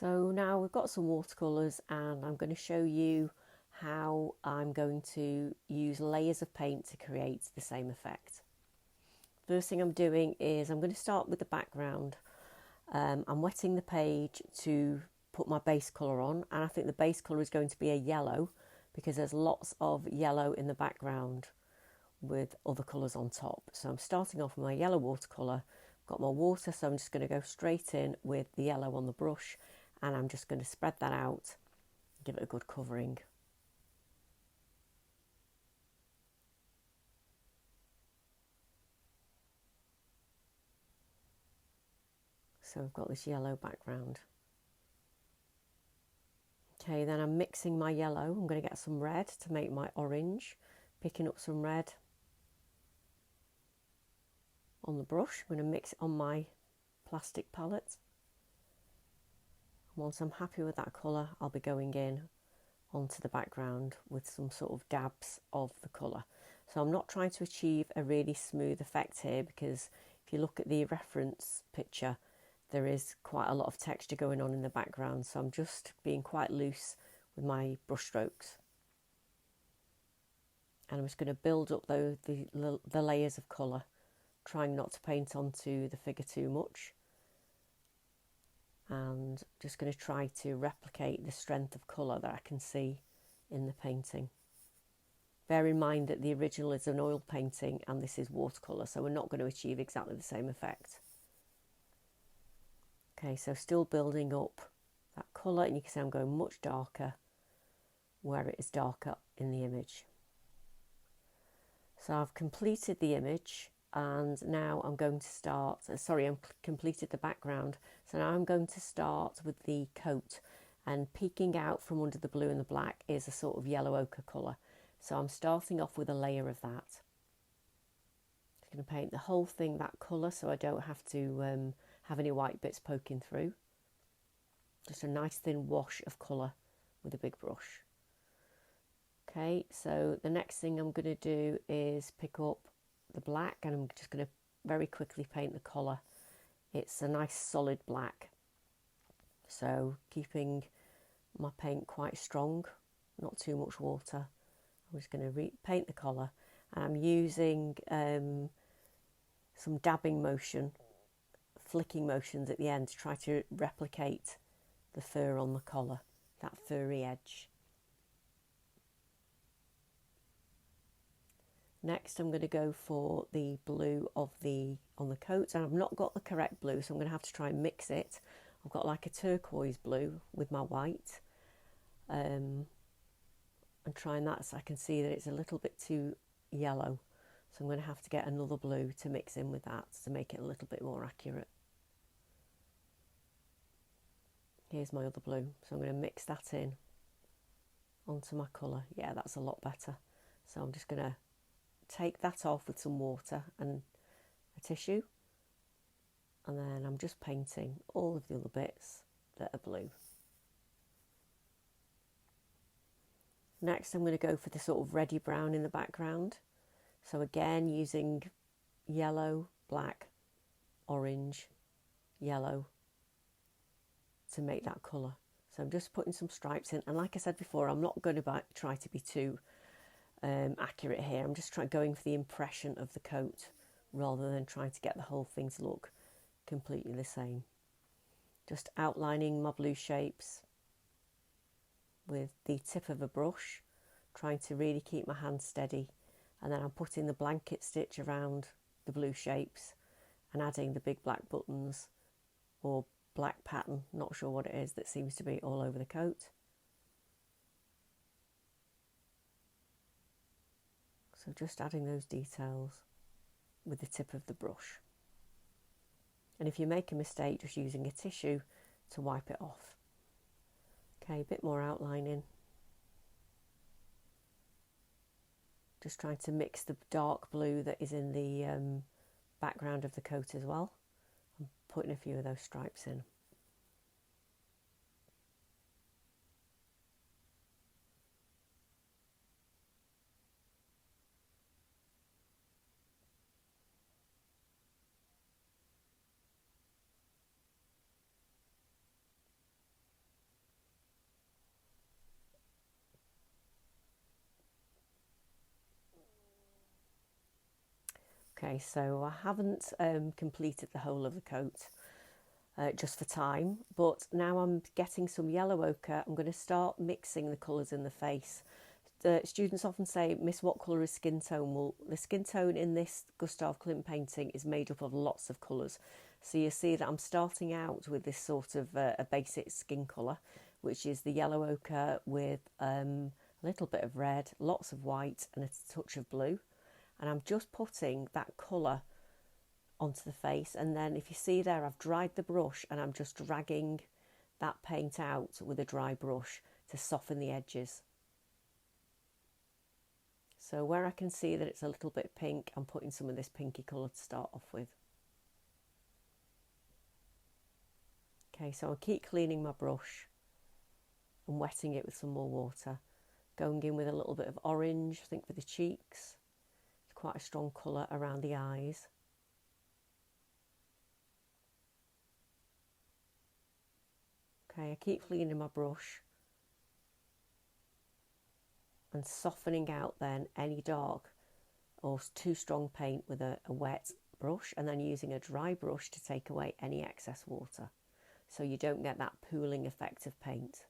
So now we've got some watercolours and I'm going to show you how I'm going to use layers of paint to create the same effect. First thing I'm doing is I'm going to start with the background. I'm wetting the page to put my base colour on, and I think the base colour is going to be a yellow because there's lots of yellow in the background with other colours on top. So I'm starting off with my yellow watercolour. Got my water, so I'm just going to go straight in with the yellow on the brush, and I'm just going to spread that out, give it a good covering. So I've got this yellow background. Okay, then I'm mixing my yellow. I'm going to get some red to make my orange, picking up some red on the brush. I'm going to mix it on my plastic palette. Once I'm happy with that colour, I'll be going in onto the background with some sort of dabs of the colour. So I'm not trying to achieve a really smooth effect here, because if you look at the reference picture, there is quite a lot of texture going on in the background. So I'm just being quite loose with my brush strokes. And I'm just going to build up the layers of colour, trying not to paint onto the figure too much. And just going to try to replicate the strength of colour that I can see in the painting. Bear in mind that the original is an oil painting and this is watercolour, so we're not going to achieve exactly the same effect. Okay, so still building up that colour, and you can see I'm going much darker where it is darker in the image. So I've completed the image, and now I'm going to start, completed the background. So now I'm going to start with the coat, and peeking out from under the blue and the black is a sort of yellow ochre colour. So I'm starting off with a layer of that. I'm going to paint the whole thing that colour so I don't have to have any white bits poking through. Just a nice thin wash of colour with a big brush. Okay, so the next thing I'm going to do is pick up the black, and I'm just going to very quickly paint the collar. It's a nice solid black, so keeping my paint quite strong, not too much water. I'm just going to paint the collar, and I'm using some dabbing motion, flicking motions at the end to try to replicate the fur on the collar, that furry edge. Next, I'm going to go for the blue on the coat, and I've not got the correct blue, so I'm going to have to try and mix it. I've got like a turquoise blue with my white, and trying that, so I can see that it's a little bit too yellow. So I'm going to have to get another blue to mix in with that to make it a little bit more accurate. Here's my other blue, so I'm going to mix that in onto my colour. Yeah, that's a lot better. So I'm just going to take that off with some water and a tissue, and then I'm just painting all of the other bits that are blue. Next, I'm going to go for the sort of reddy brown in the background. So again, using yellow, black, orange, yellow to make that colour. So I'm just putting some stripes in, and like I said before, I'm not going to try to be too accurate here. I'm just going for the impression of the coat rather than trying to get the whole thing to look completely the same. Just outlining my blue shapes with the tip of a brush, trying to really keep my hand steady, and then I'm putting the blanket stitch around the blue shapes and adding the big black buttons or black pattern, not sure what it is, that seems to be all over the coat. So just adding those details with the tip of the brush. And if you make a mistake, just using a tissue to wipe it off. Okay, a bit more outlining. Just trying to mix the dark blue that is in the background of the coat as well. I'm putting a few of those stripes in. Okay, so I haven't completed the whole of the coat just for time, but now I'm getting some yellow ochre. I'm going to start mixing the colours in the face. The students often say, Miss, what colour is skin tone? Well, the skin tone in this Gustav Klimt painting is made up of lots of colours. So you see that I'm starting out with this sort of a basic skin colour, which is the yellow ochre with a little bit of red, lots of white and a touch of blue. And I'm just putting that colour onto the face, and then if you see there, I've dried the brush and I'm just dragging that paint out with a dry brush to soften the edges. So where I can see that it's a little bit pink, I'm putting some of this pinky colour to start off with. Okay, so I'll keep cleaning my brush and wetting it with some more water. Going in with a little bit of orange, I think for the cheeks. It's quite a strong colour around the eyes. Okay, I keep cleaning my brush and softening out then any dark or too strong paint with a wet brush, and then using a dry brush to take away any excess water so you don't get that pooling effect of paint.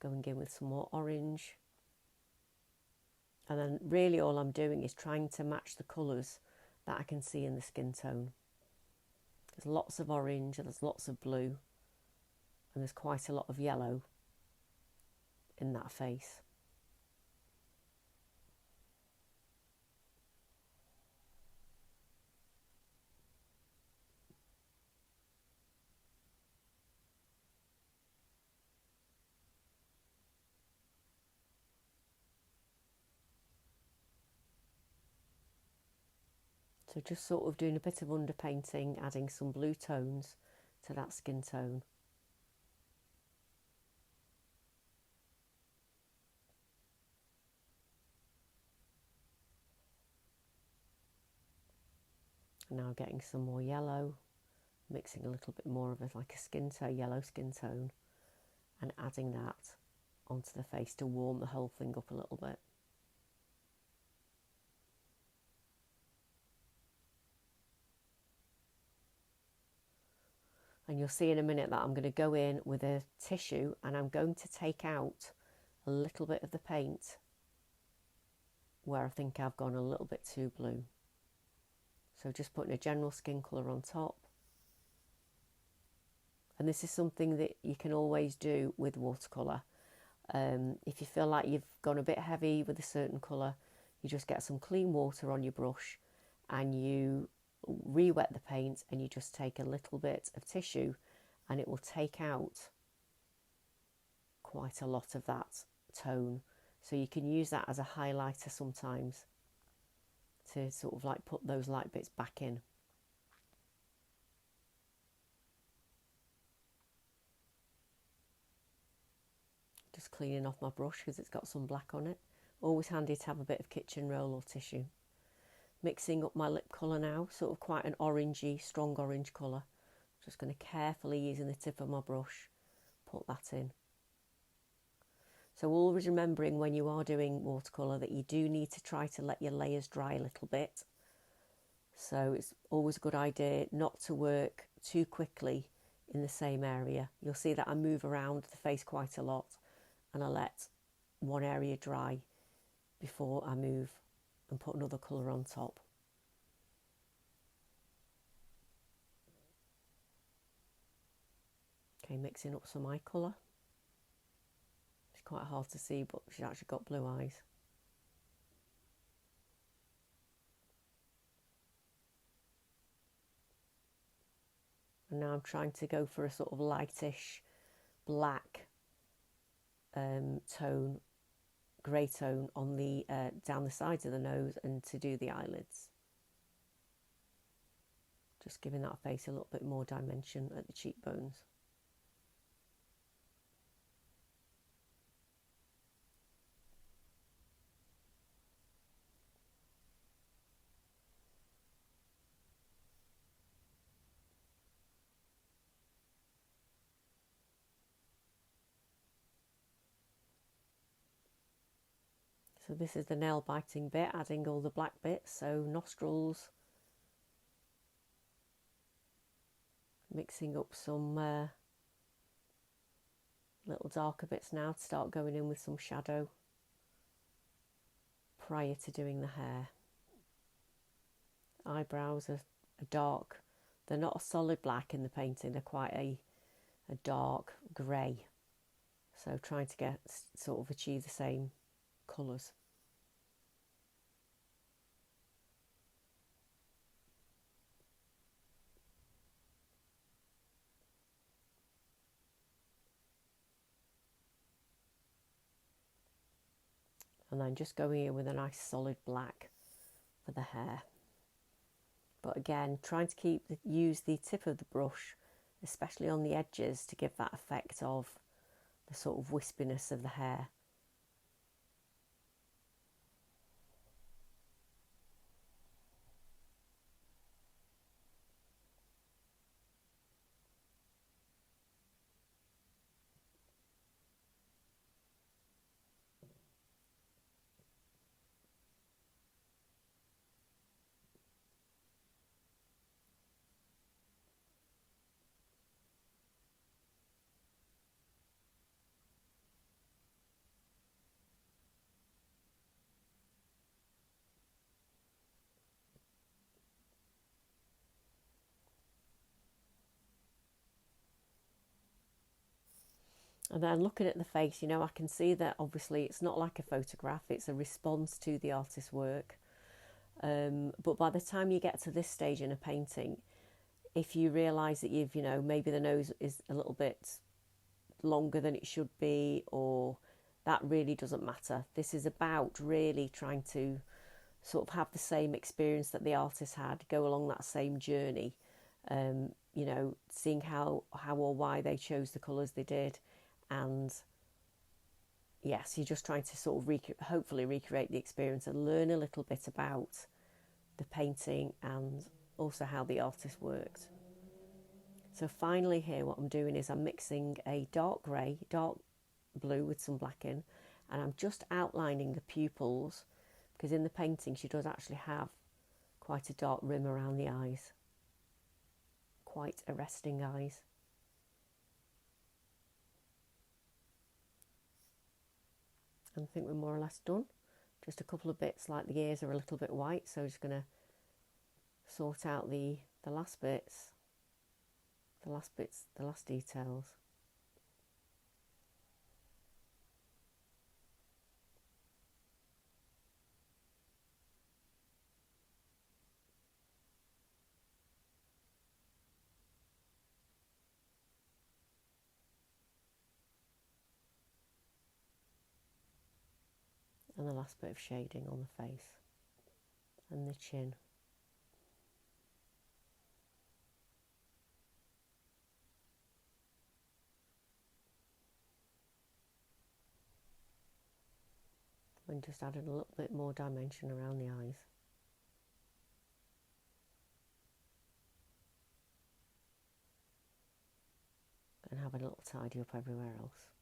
Going in with some more orange, and then really all I'm doing is trying to match the colours that I can see in the skin tone. There's lots of orange and there's lots of blue, and there's quite a lot of yellow in that face. So just sort of doing a bit of underpainting, adding some blue tones to that skin tone. And now getting some more yellow, mixing a little bit more of it like a skin tone, yellow skin tone, and adding that onto the face to warm the whole thing up a little bit. And you'll see in a minute that I'm going to go in with a tissue and I'm going to take out a little bit of the paint where I think I've gone a little bit too blue. So just putting a general skin colour on top. And this is something that you can always do with watercolour. If you feel like you've gone a bit heavy with a certain colour, you just get some clean water on your brush and you re-wet the paint, and you just take a little bit of tissue and it will take out quite a lot of that tone. So you can use that as a highlighter sometimes to sort of like put those light bits back in. Just cleaning off my brush because it's got some black on it. Always handy to have a bit of kitchen roll or tissue. Mixing up my lip colour now, sort of quite an orangey, strong orange colour. Just going to carefully, using the tip of my brush, put that in. So always remembering when you are doing watercolour that you do need to try to let your layers dry a little bit. So it's always a good idea not to work too quickly in the same area. You'll see that I move around the face quite a lot and I let one area dry before I move and put another colour on top. Okay, mixing up some eye colour. It's quite hard to see, but she's actually got blue eyes. And now I'm trying to go for a sort of lightish black tone, grey tone on the down the sides of the nose and to do the eyelids. Just giving that face a little bit more dimension at the cheekbones. So this is the nail biting bit, adding all the black bits, so nostrils, mixing up some little darker bits now to start going in with some shadow prior to doing the hair. Eyebrows are dark, they're not a solid black in the painting, they're quite a dark grey, so trying to get sort of achieve the same colours. And then just going in with a nice solid black for the hair. But again, trying to use the tip of the brush, especially on the edges, to give that effect of the sort of wispiness of the hair. And then looking at the face, you know, I can see that obviously it's not like a photograph, it's a response to the artist's work. But by the time you get to this stage in a painting, if you realise that you know, maybe the nose is a little bit longer than it should be, or that really doesn't matter. This is about really trying to sort of have the same experience that the artist had, go along that same journey, you know, seeing how or why they chose the colours they did. And yes, you're just trying to sort of hopefully recreate the experience and learn a little bit about the painting and also how the artist worked. So finally here what I'm doing is I'm mixing a dark grey, dark blue with some black in, and I'm just outlining the pupils, because in the painting she does actually have quite a dark rim around the eyes, quite arresting eyes. And I think we're more or less done. Just a couple of bits, like the ears are a little bit white, so I'm just going to sort out the last bits, the last details. And the last bit of shading on the face and the chin. And just adding a little bit more dimension around the eyes. And having a little tidy up everywhere else.